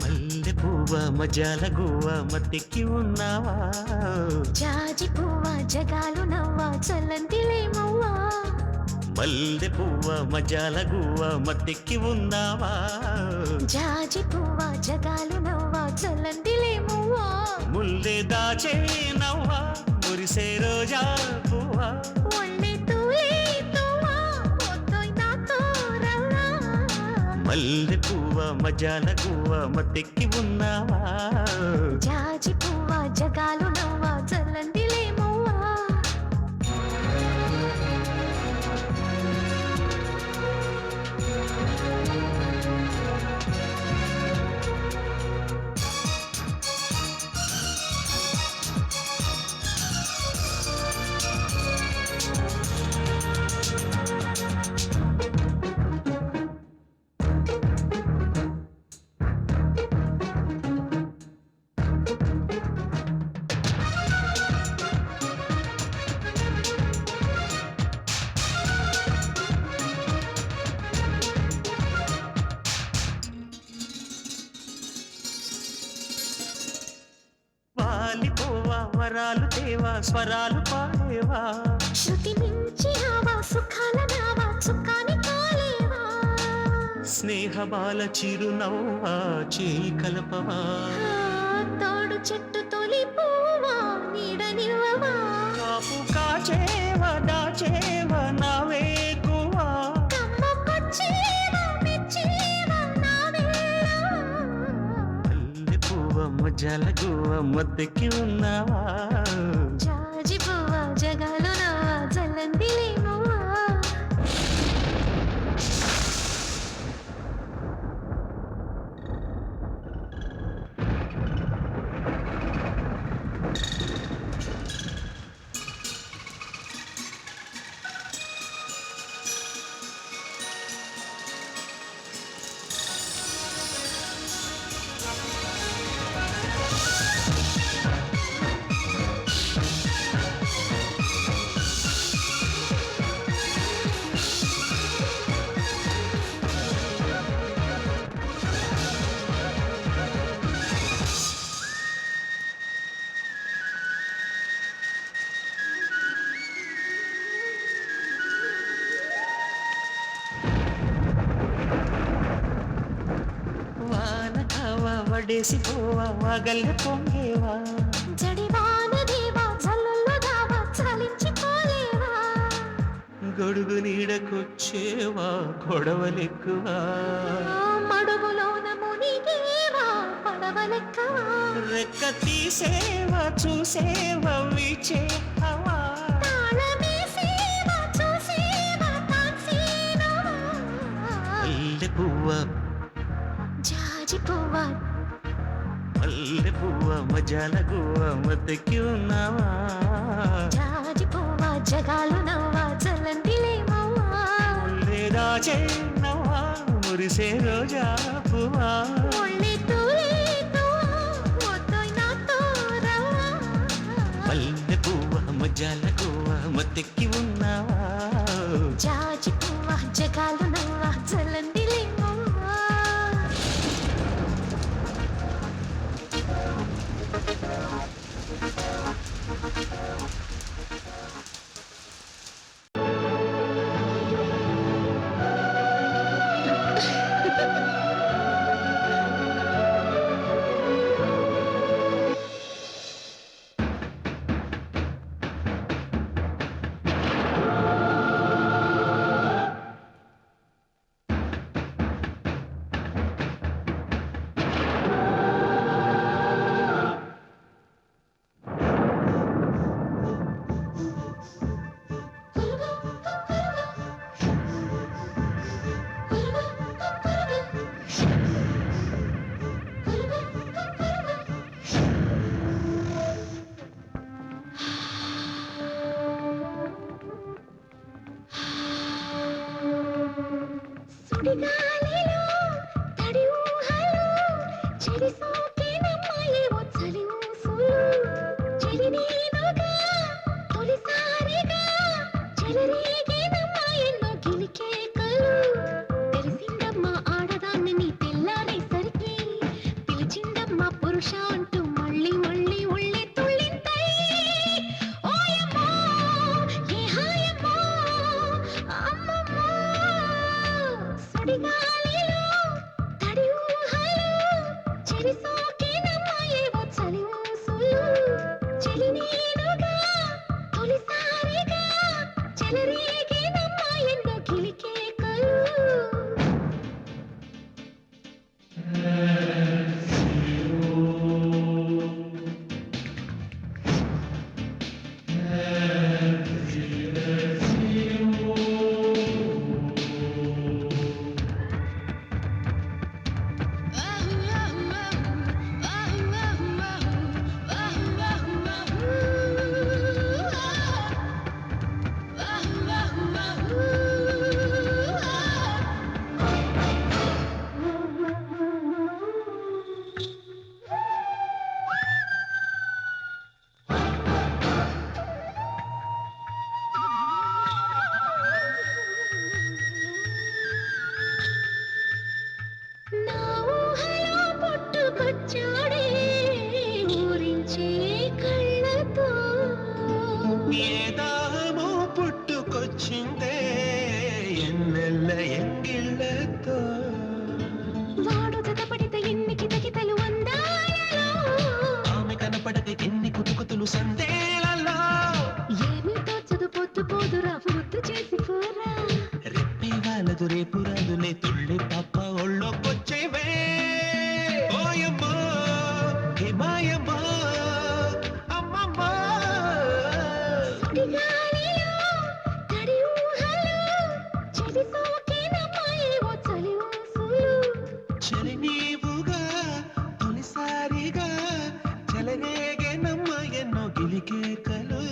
మల్లె పువ్వ మజాల గువ్వ మత్తెక్కి ఉన్నావా? జాజి పువ్వ జగాలు నవ్వా చల్లంతిలేమవ్వా. మల్లె పువ్వ మజాల గువ్వ మత్తెక్కి ఉన్నావా? జాజి పువ్వ జగాలు నవ్వా చల్లంతిలేమవ్వా. ముల్లె దాచే నవ్వా మురిసే రోజా పువ్వా. ఒళ్ళే తూలే తువ్వా, ఒత్తోయ్ నాతో రవ్వా. మల్లె పువ్వ మజాల గువ్వ మత్తెక్కి ఉన్నావా? జాజి పువ్వ జగాలు నవ్వా చల్లంతిలేమవ్వా. వాలిపోవా వరాలు తేవా స్వరాలు పాడేవా. శృతి మించి రావా సుఖాల నావా చుక్కాని కాలేవా. స్నేహబాల చిరునవ్వా చేయి కలపవా. తోడు చెట్టు తొలి పువ్వా నీడనివ్వవా. కాపు కాచేవా దాచేవా నా వేకువా. కమ్మకొచ్చేవా మెచ్చేవా నా వేళవా. మల్లె పువ్వ మజాల గువ్వ మత్తెక్కి ఉన్నావా? జాజి పువ్వా జగాలు నవ్వా చల్లంతిలేమవ్వా. వాన కావా వడేసి పోవా వాగల్లె పొంగేవా. జడివాన దేవా జల్లుల్లో దావా చలించిపోలేవా. గొడుగు నీడకొచ్చేవా గొడవలెక్కువా. మడుగులోన మునిగేవా పడవలెక్కవా. రెక్క తీసేవా చూసేవా వీచే హవా. తాళమేసేవా చూసేవా తాన్సేనవా. మల్లె పువ్వ జాజి పువ్వా మల్లె పువ్వ మజాల గువ్వ మత్తెక్కి ఉన్నావా? జాజి పువ్వా జగాలు నవ్వా చల్లంతిలేమవ్వా. ముల్లె దాచే నవ్వా మురిసే రోజా పువ్వా. ఒళ్ళే తూలే తువ్వా, ఒత్తోయ్ నాతో రవ్వా. మల్లె పువ్వ మజాల గువ్వ మత్తెక్కి ఉన్నావా? జాజి పువ్వా జగాలు నవ్వా చల్లంతిలేమవ్వా. దోచే కళ్ళతో ఏ దాహమో పుట్టుకొచ్చిందే ఎన్నెల్ల ఎంగిళ్ళతో వాడు జతపడితే ఎన్ని కితకితలు అందాలలో ఆమె కనపడక ఎన్ని కుతుకుతులు సందేళలో ఏమి తోచదు పొద్దు పోదురా ముద్దు చేసి పోరా రెప్పే వాళ్ళదు రేపు రాదులే తుళ్ళి పాప ఒళ్ళొకొచ్చేవే ఓయమ్మో హే మాయమ్మో అమ్మమ్మో సుడిగాలిలో తడి ఊహలో చెలి సోకేనమ్మాయేవో చలి ఊసులు చలి నీవుగా తొలిసారిగా చలనేగేనమ్మ ఎన్నో గిలికేకలు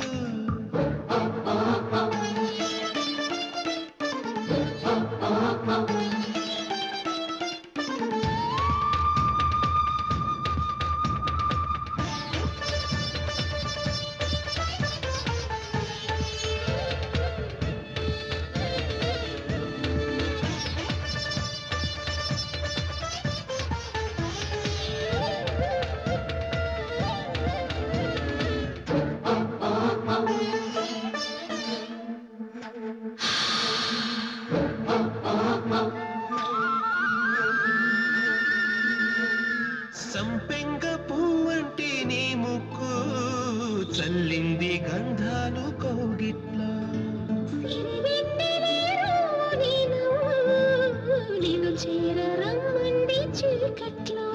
సంపెంగ పువ్వంటి నీ ముక్కు చల్లింది గంధాలు కౌగిట్లో నేను చేర రమ్మంది చిలికట్లో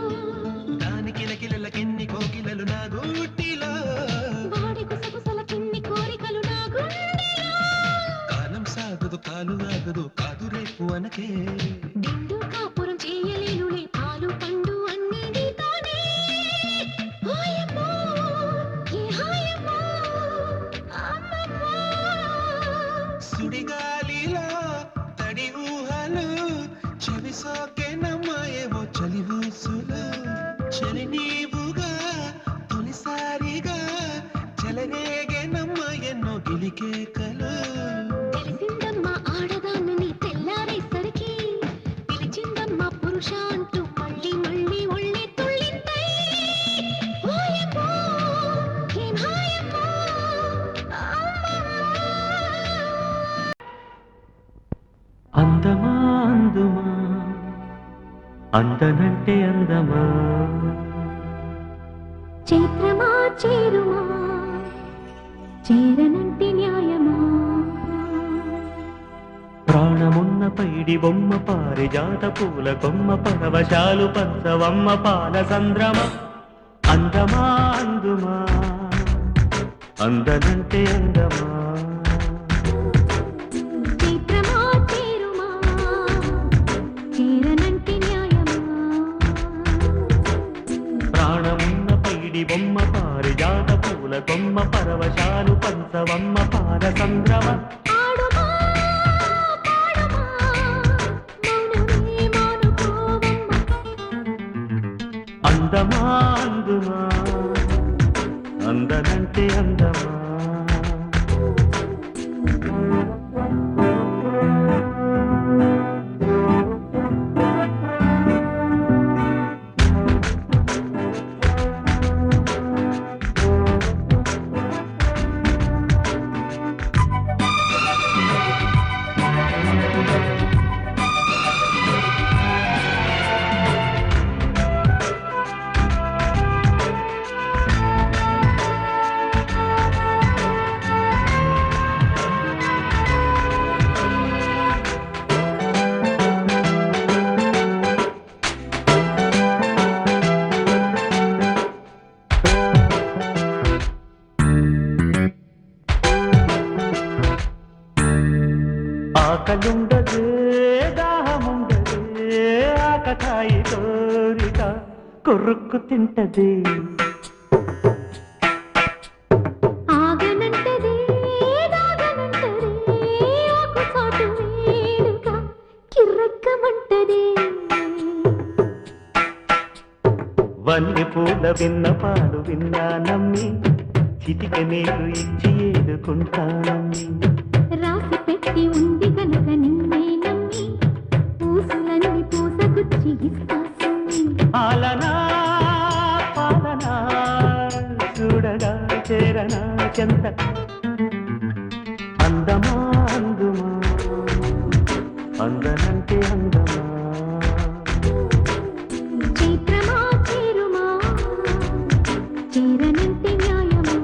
దాని కిలకిలలకెన్ని కోకిలలు నా గూటిలో వాడి గుసగుసలకెన్ని కోరికలు నా గుండెలో కాలం సాగదు కాలు ఆగదు కాదు రేపు అనకే నిండు కాపురం చేయలేనులే పాలు పండు అన్ని నీతోనే హాయమ్మో ఏ హాయమ్మో అమ్మమ్మో సుడిగాలిలో తడి ఊహలు చెవి సోకేనమ్మాయేవో చలి ఊసులు చలి నీవుగా తొలిసారిగా చలనేగేనమ్మ ఎన్నో గిలికేకలు తెలిసిందమ్మా ఆడదాన్ని నీ తెల్లారేసరికి పిలిచిందమ్మా పురుష అంటూ మళ్ళీ మళ్ళీ ఒళ్ళే తుళ్ళిందై హాయమ్మో ఏం హాయమ్మో అందమా అందుమా అందనంటే అందమా చైత్రమా చేరుమా చేరనంటే న్యాయమా ప్రాణమున్న పైడి బొమ్మ పారిజాత పూల కొమ్మ పరవశాలు పంచవమ్మ పాల సంద్రమ అందమా అందుమా అందనంటే అందమా చైత్రమా చేరుమా చేరనంటే న్యాయమా ప్రాణమున్న పైడి బొమ్మ పారిజాత పూల కొమ్మ పరవశాలు పంచవమ్మ పాల సంద్రమ ఆడుమా పాడుమా మౌనమే మానుకోవమ్మ అందమా అందుమా అందనంటే అందమా ఆకలుండదే దాహముండదే ఆకతాయి కోరిక కొరుక్కు తింటది ఆగనంటదే దాగనంటదే ఒక చాటు వేడుక కిర్రక్కమంటదే వన్నె పూల విన్న పాలు విన్నా నమ్మి చిటిక నీరు ఇచ్చి ఏడుకుంటానమ్మి రాసి పెట్టి ఉంది కనుక నిన్నే నమ్మి పూసులన్నీ పూసగుచ్చి ఇస్తా సుమ్మి పాలనా పాలనా చేరనా చెంత అందమా అందుమా అందనంటే అందమా చైత్రమా చేరుమా చేరనంటే న్యాయమా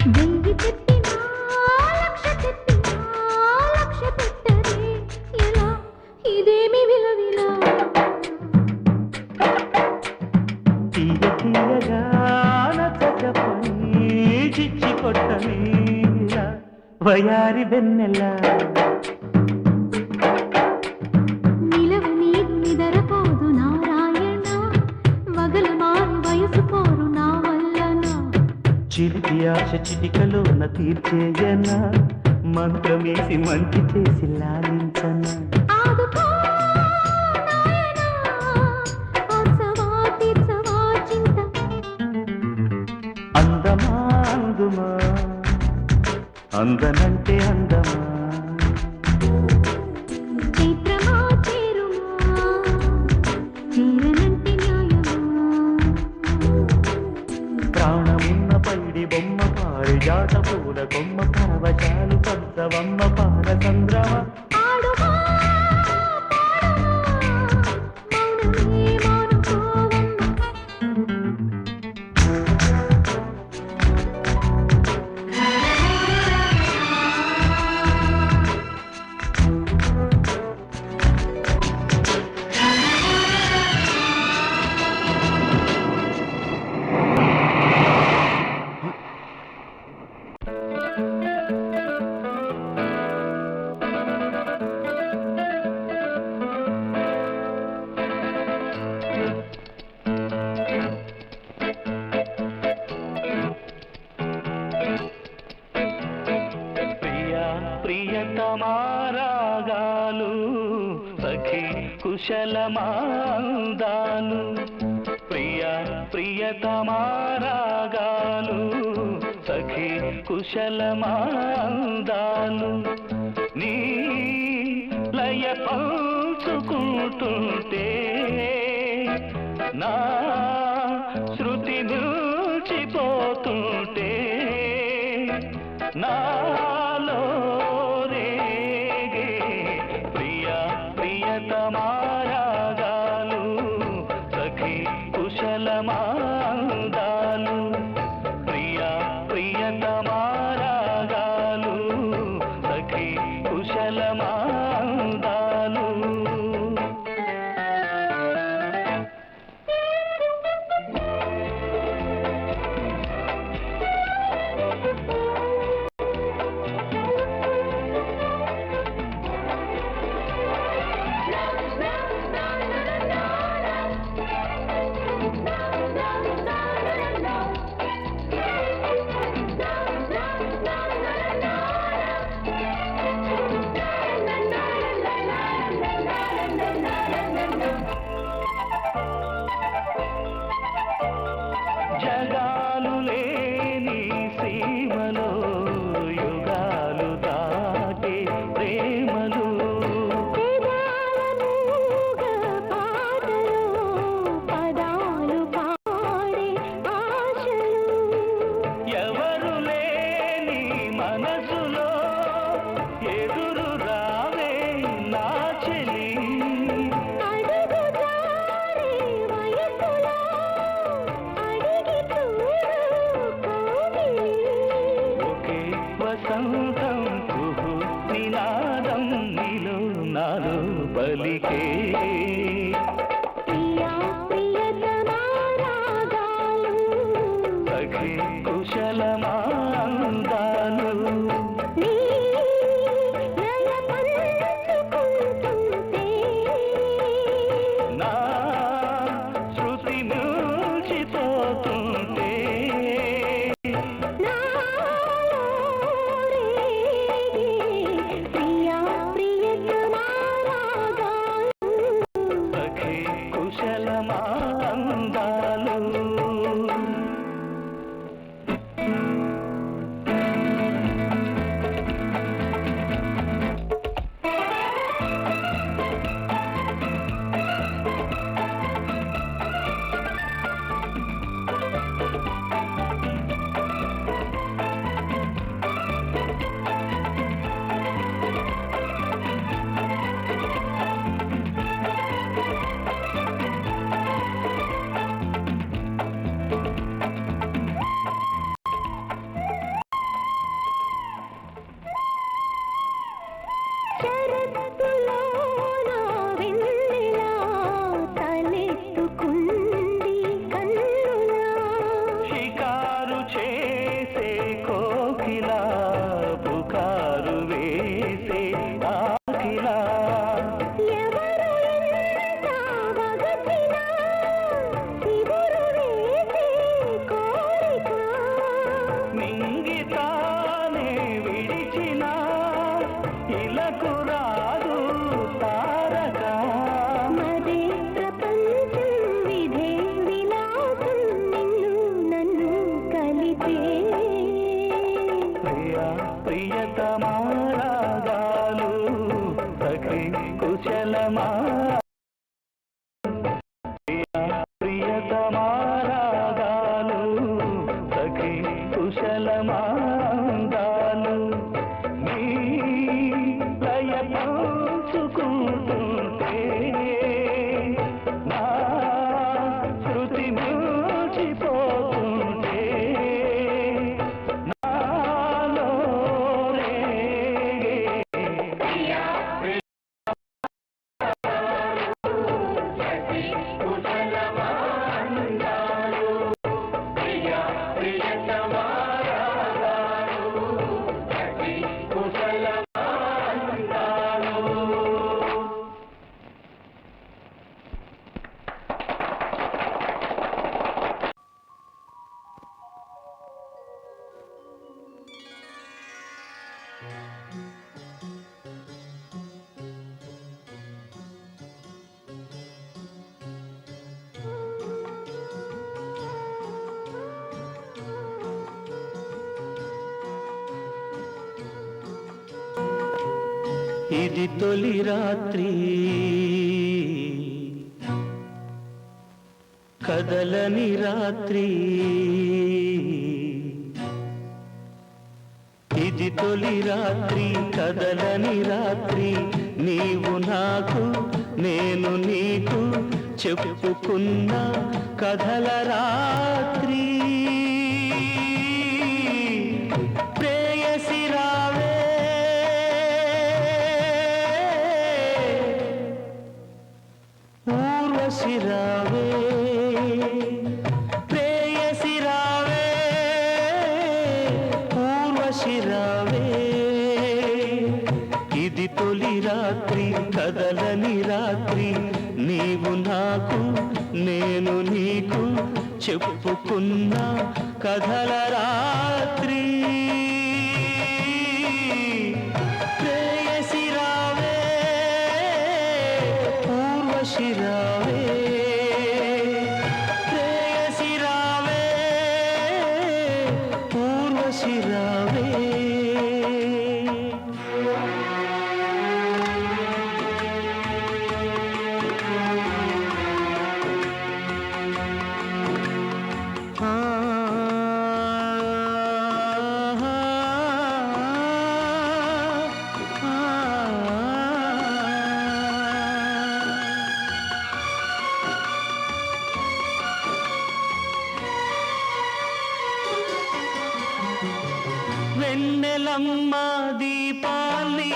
వెయ్యి చెప్పినా లక్ష చెప్పినా లక్ష పెట్టరే ఎలా ఇదేమి విలవిలా తీయ తీయగా నచ్చ చెప్పని చిచ్చి కొట్టని వయారి వెన్నెల నిలవు నీకు నిదరపోదు నారాయణ వగలు మారు వయసు పోరు నా వల్లన చిలిపి ఆశ చిటికలోన తీర్చేయనా మంత్రమేసి మంచి చేసి లాలించనా ఆదుకో నాయనా ఆసవా తీర్చవా చింత అందమా అందుమా అందనంటే అందమా చైత్రమా చేరుమా చేరనంటే న్యాయమా ప్రాణమున్న పైడి బొమ్మ పారిజాత పూల కొమ్మ పరవశాలు పంచవమ్మ పార సంద్రమ ఆడుమా మౌనమే మౌనుకోవమ్మ ప్రియా ప్రియతమారాగాలు సఖి కుశలమాందాలు ప్రియా ప్రియతమారాగాలు సఖి కుశలమాందాలు నీ లయ పంచుకుంటుంటే నా శృతి మిల్చిపోతుంటే నాలో రేగే ప్రియా ప్రియతమారాగాలు సఖి కుశలమాందాలు ప్రియా ప్రియతమారాగాలు సఖి కుశలమాందాలు జగాలు లేని సీమలో యుగాలు దాటే ప్రేమలు పెదాలమూగ పాటలో పదాలు పాడే ఆశలు ఎవరు లేని మనసులో ఎదురు రావే నా చెలి అడుగు జారే వయసులో అడిగి చూడు కోగిలి ఒకే వసంతం కుహు నినాదం నీలో నాలో పలికే ప్రియా ప్రియతమా రాగాలు సఖి కుశలమాందాలు నీ లయ పంచుకుంటుంటే సఖి కుశలమా ప్రియతమారాగాలు సఖి కుశలమాందాలు నీ లయ పంచుకుంటుంటే నా శృతి మించిపోతుంటే నాలో రేగే ఇది తొలి రాత్రి కదలని రాత్రి ఇది తొలి రాత్రి కదలని రాత్రి నీవు నాకు నేను నీకు చెప్పుకున్న కథల రాత్రి ప్రేయసి రావే ఊర్వశి రావే ప్రేయసి రావే ఊర్వశి రావే ఇది తొలి రాత్రి కదలని రాత్రి నీవు నాకు నేను నీకు చెప్పుకున్న కథల రాత్రి ప్రేయసి రావే ఊర్వశి రావే ప్రేయసి రావే ఊర్వశి రావే వెన్నెలమ్మ దీపాన్ని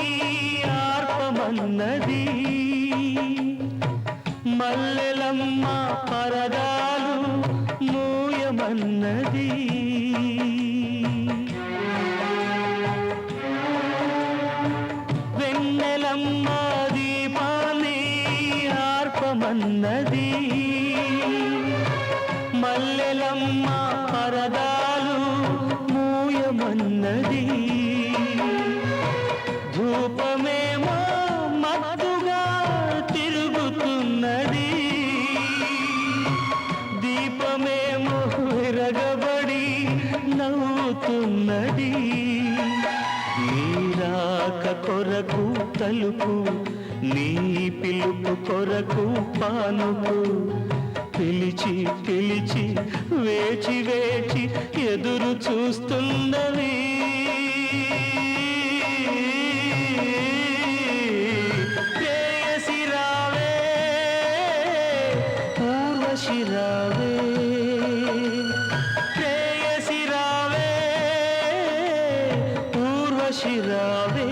ఆర్పమన్నది మల్లెలమ్మ పరదాలు మూయమన్నది వెన్నెలమ్మ దీపాన్ని ఆర్పమన్నది మల్లెలమ్మ పరదాలు మూయమన్నది ధూపమేమో మత్తుగా తిరుగుతున్నది దీపమేమో విరగబడి నవ్వుతున్నది నీరాక కొరకు తలుపు నీ పిలుపు కొరకు పానుపు పిలిచి పిలిచి వేచి వేచి ఎదురు చూస్తున్నవి ప్రేయసి రావే ఊర్వశి రావే ప్రేయసి రావే ఊర్వశి రావే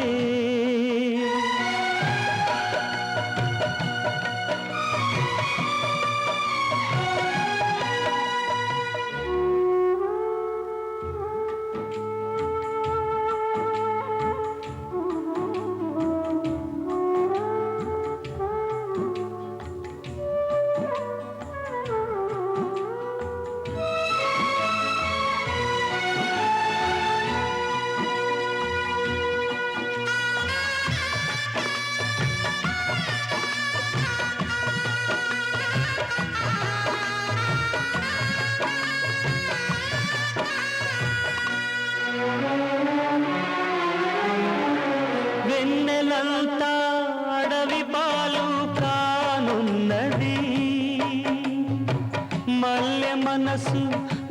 మనసు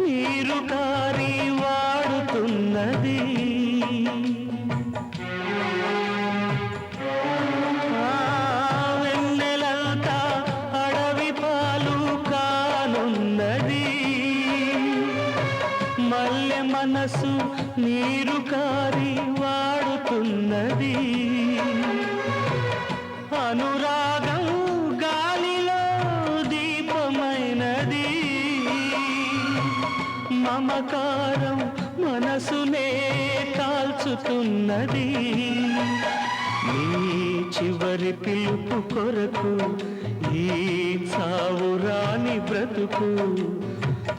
నీరు కారి వాడుతున్నది. వెన్నెలంతా అడవి పాలు కానున్నది. మల్లె మనసు నీరు కారి వాడుతున్నది. అనురాగం గాలిలో దీపమైనది. మమకారం మనసునే కాల్చుతున్నది. నీ చివరి పిలుపు కొరకు ఈ చావురాని బ్రతుకు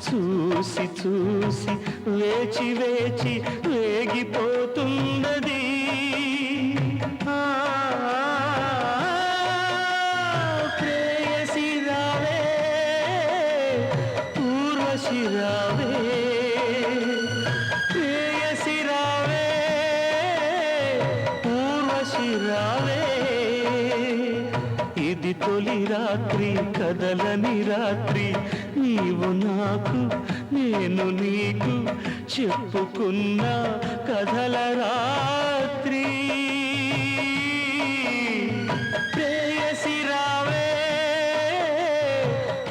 చూసి చూసి వేచి వేచి వేగిపోతున్నది. ప్రేయసి రావే, ఊర్వశి రావే, ప్రేయసి రావే, ఊర్వశి రావే. ఇది తొలి రాత్రి కదలని రాత్రి, నీవు నాకు నేను నీకు చెప్పుకున్న కథల రాత్రి. ప్రేయసి రావే,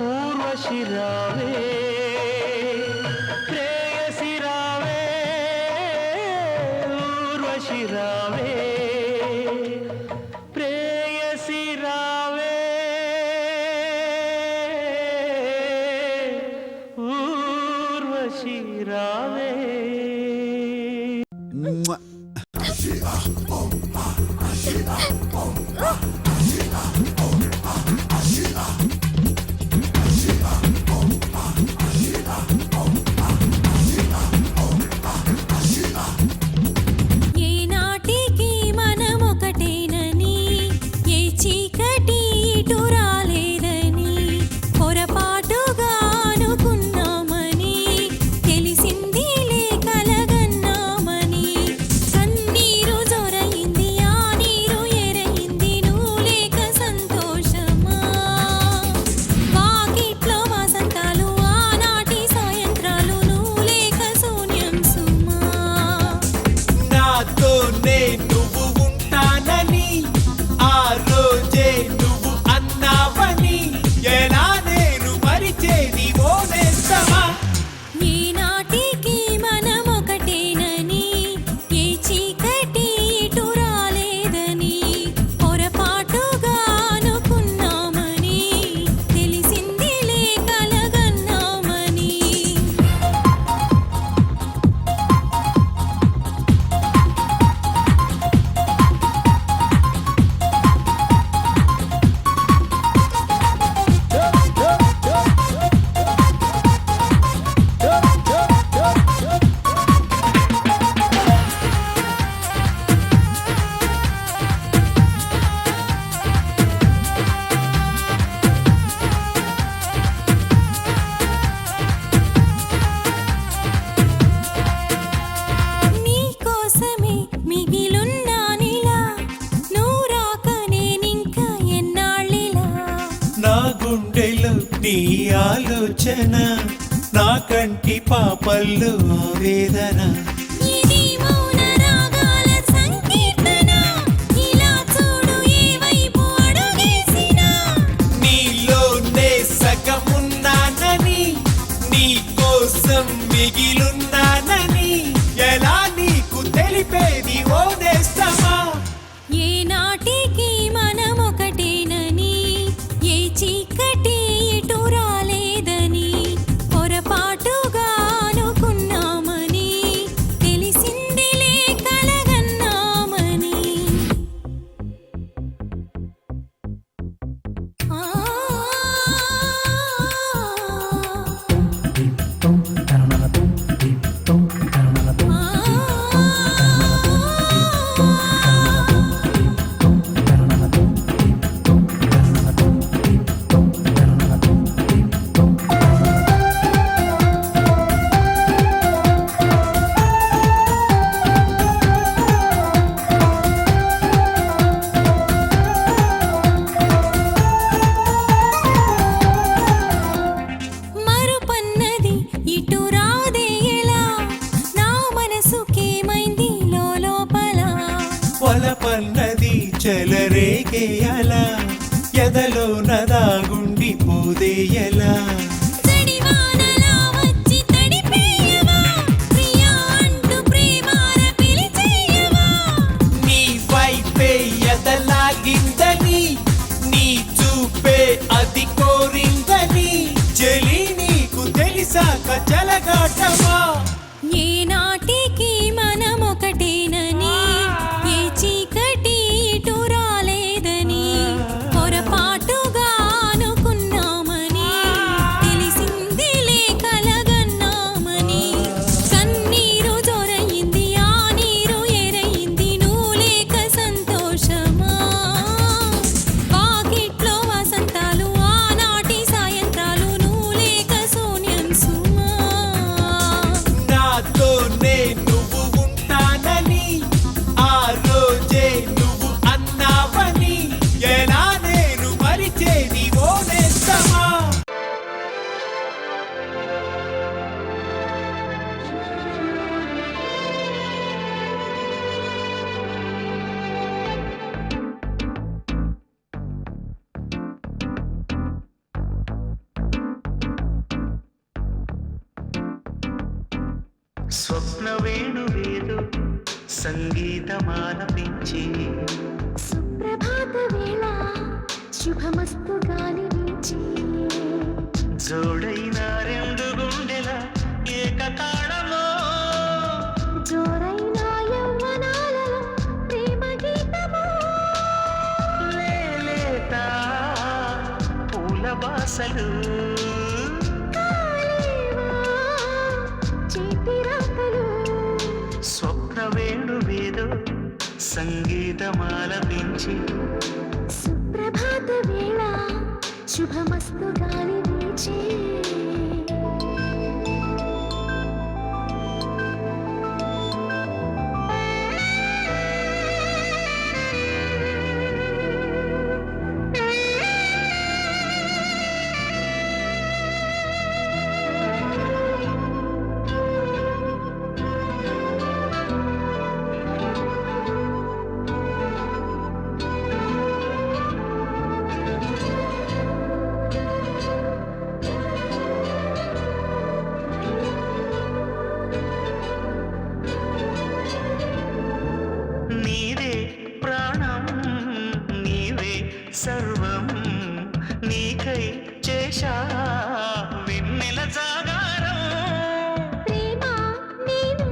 ఊర్వశి రావే, ప్రేయసి రావే, ఊర్వశి రావే, ప్రేయసి రావే, ఊర్వశి రావే. ఏనాటికి మనమొకటేనని, ఏ చీకటి ఇటు రాలేదని, పొరపాటుగా అనుకున్నామని, తెలిసిందిలే కలగన్నామని. కన్నీరు జొరయింది, ఆ నీరు ఎరయింది, నువ్వు లేక సంతోషమా. వాకిట్లో వసంతాలు, ఆనాటి సాయంత్రాలు, నువ్వు లేక శూన్యం సుమా. నాతోనే నువ్వు ఉంటానని ఆ రోజే నువ్వు అన్నావని, ఎలా నేను మరిచేది ఓ నేస్తమా. ఏనాటికి మనమొకటేనని, ఏ చీకటి ఇటు రాలేదని, పొరపాటుగా అనుకున్నామని, తెలిసిందిలే కలగన్నామని. నీ కోసమే మిగిలున్నానిలా, నువ్వు రాక నేనింకా ఎన్నాళ్ళిలా. నా గుండెలో నీ ఆలోచన, నా కంటి పాపల్లో ఆవేదన. ఇది మౌన రాగాల సంకీర్తన, ఇలా చూడు ఏ వైపు అడుగేసినా. నీలోనే సగమున్నానని, నీ కోసం మిగిలున్నానని, ఎలా నీకు తెలిపేది ఓ నేస్తమా. ఏనాటికి మనమొకటేనని, ఏ చీకటి ఇటు రాలేదని, పొరపాటుగా అనుకున్నామని, రేగేయలా ఎదలో నదాగుండి పోదేయలా జడివానలా వచ్చి తడిపేయవా ప్రియా అంటూ ప్రేమార పిలిచేయవా నీ వైపే ఎదలాగిందని నీ చూపే అది కోరిందని చెలి నీకు తెలిసాక చెలగాటమా ఏ నాటికి మనమొకటేనని ఏ చీకటి ఇటు రాలేదని పొరపాటుగా అనుకున్నామని తెలిసిందిలే కలగన్నామని కన్నీరు జొరయింది ఆ నీరు ఎరయింది నువ్వు లేక సంతోషమా వాకిట్లో వసంతాలు ఆనాటి సాయంత్రాలు నువ్వు లేక శూన్యం సుమా నాతోనే నువ్వు ఉంటానని ఆ రోజే నువ్వు అన్నావని ఎలా నేను మరిచేది ఓ నేస్తమా స్వప్న వేణువేదు సంగీతమాలపించి సుప్రభాత వేళ శుభమస్తు గాలి వీచి జోడైన రెండు గుండెల ఏకతాళమో జోరైన యవ్వనాలలో ప్రేమ గీతమో లేలేత పూల బాసలు కాలేవా చేతి రాతలు స్వప్న వేణువేదు సంగీతమాలపించి సుప్రభాత వేళ శుభమస్తు గాలి వీచి నీవే ప్రాణం నీవే సర్వం నీకై చేశా వెన్నెల జాగారం ప్రేమ నేను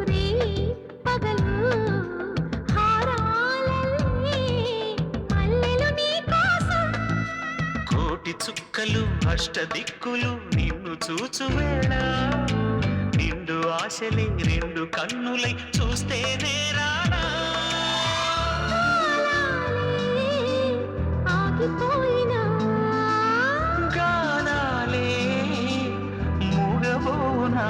రే పగలు హారాలల్లే మల్లెలు నీ కోసం కోటి చుక్కలు అష్టదిక్కులు నిన్ను చూచువేళ నిండు ఆశలే రెండు కన్నులై చూస్తే నేరాడా ఆగిపోయినా గానాలే మూగబోనా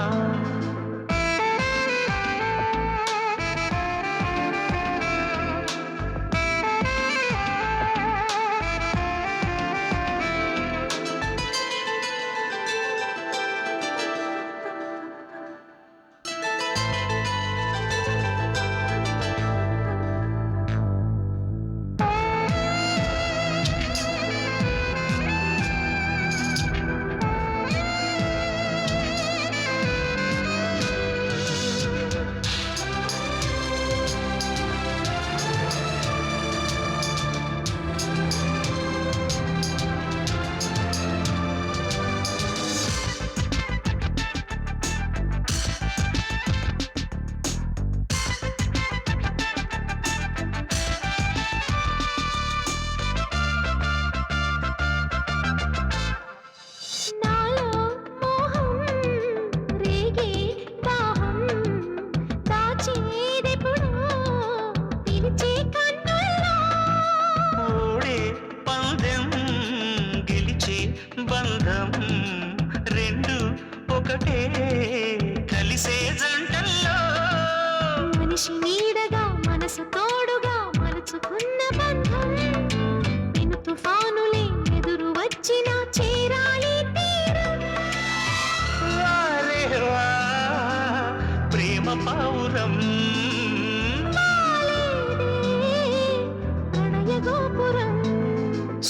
రాజగోపురం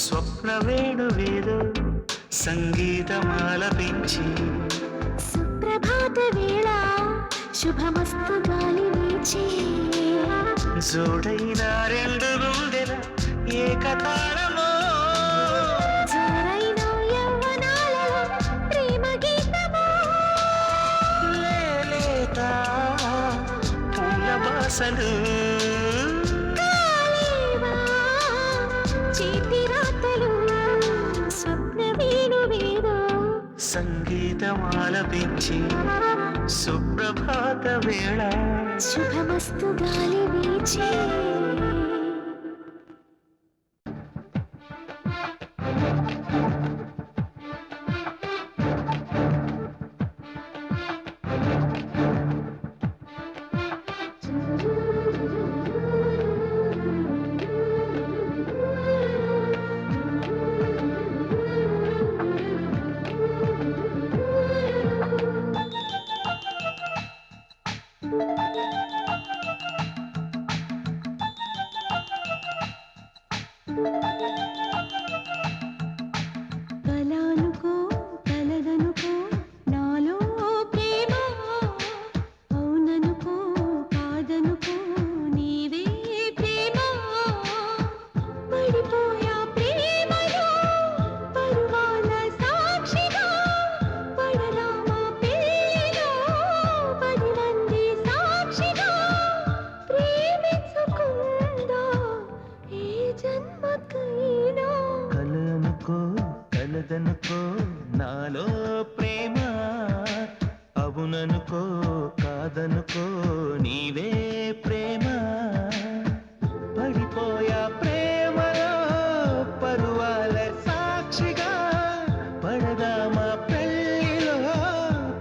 స్వప్న వేణువేదో సంగీతమాలపించి సుప్రభాత వేళ శుభమస్తు గాలి వీచి జోడైన రెండు గుండెల ఏకతాళమో జోరైన యవ్వనాలలో ప్రేమ గీతమో లేలేత పూల బాసలు కాలేవా చేతి రాతలు స్వప్న వేణువేదో సంగీతమాలపించి సుప్రభాత వేళ శుభమస్తు గాలి వీచి కలానుకో కలదనుకో నాలో ప్రేమ అవుననుకో కాదనుకో నీవే ప్రేమ పడిపోయా ప్రేమలో పరువాల సాక్షిగా పడరామా పేలో 10 మంది సాక్షిగా ప్రేమించుకుందా ఏ జన్మకైనా కలనుకో కలదనుకో నాలో ప్రేమ అవుననుకో కాదనుకో నీవే ప్రేమ పడిపోయా ప్రేమలో పరువాల సాక్షిగా పడదామా పెళ్ళిలో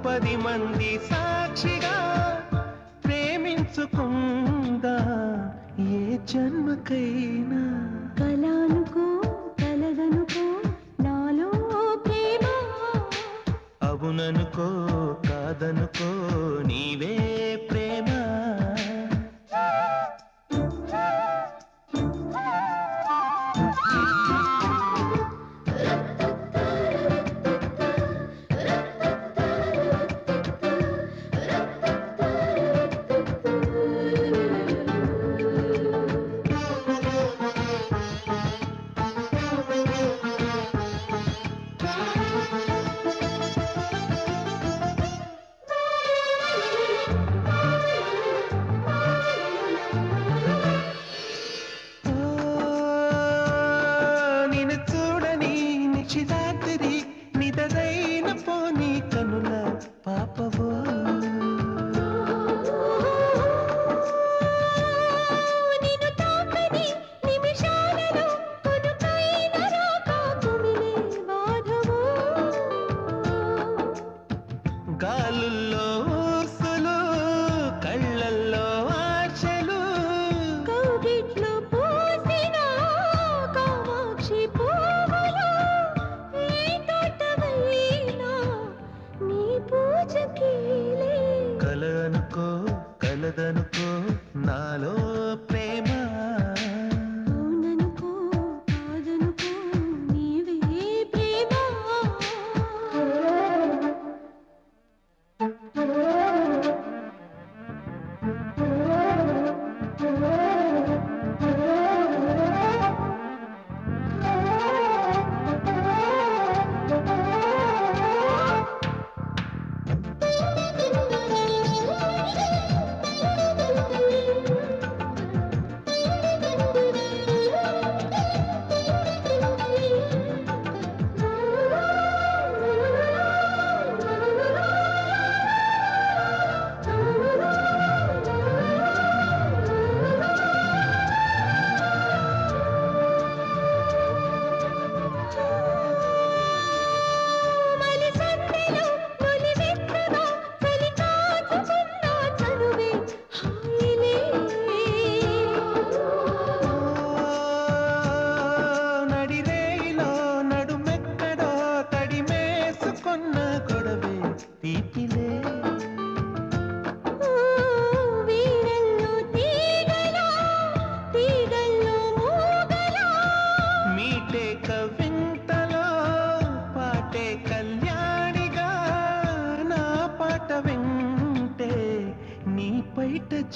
10 మంది సాక్షిగా ప్రేమించుకుందా ఏ జన్మకైనా కలానుకో కలదనుకో నాలో ప్రేమ అవుననుకో కాదనుకో నీవే ప్రేమ నిన్ను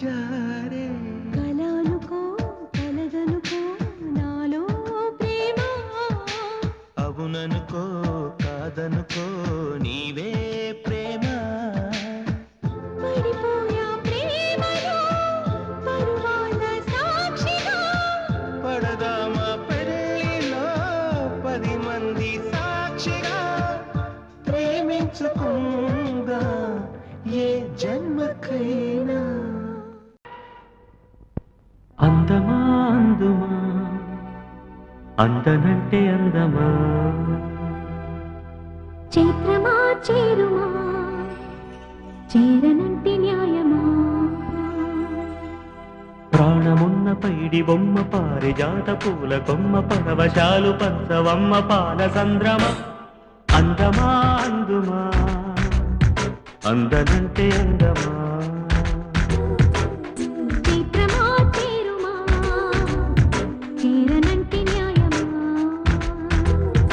జారే కలనుకో కలగనుకో నాలో ప్రేమ అవుననుకో కాదనుకో నీవే ప్రేమ పడిపోయా ప్రేమలో పరువాల సాక్షిగా పడదామా పెళ్ళిలో 10 మంది సాక్షిగా ప్రేమించుకుందా ఏ జన్మకైనా అందమా అందుమా అందనంటే అందమా చైత్రమా చేరుమా చేరనంటి న్యాయమా ప్రాణమున్న పైడి బొమ్మ పారిజాత పూల కొమ్మ పరవశాలు పంచవమ్మ పాల సంద్రమ అందమా అందుమా అందనంటే అందమా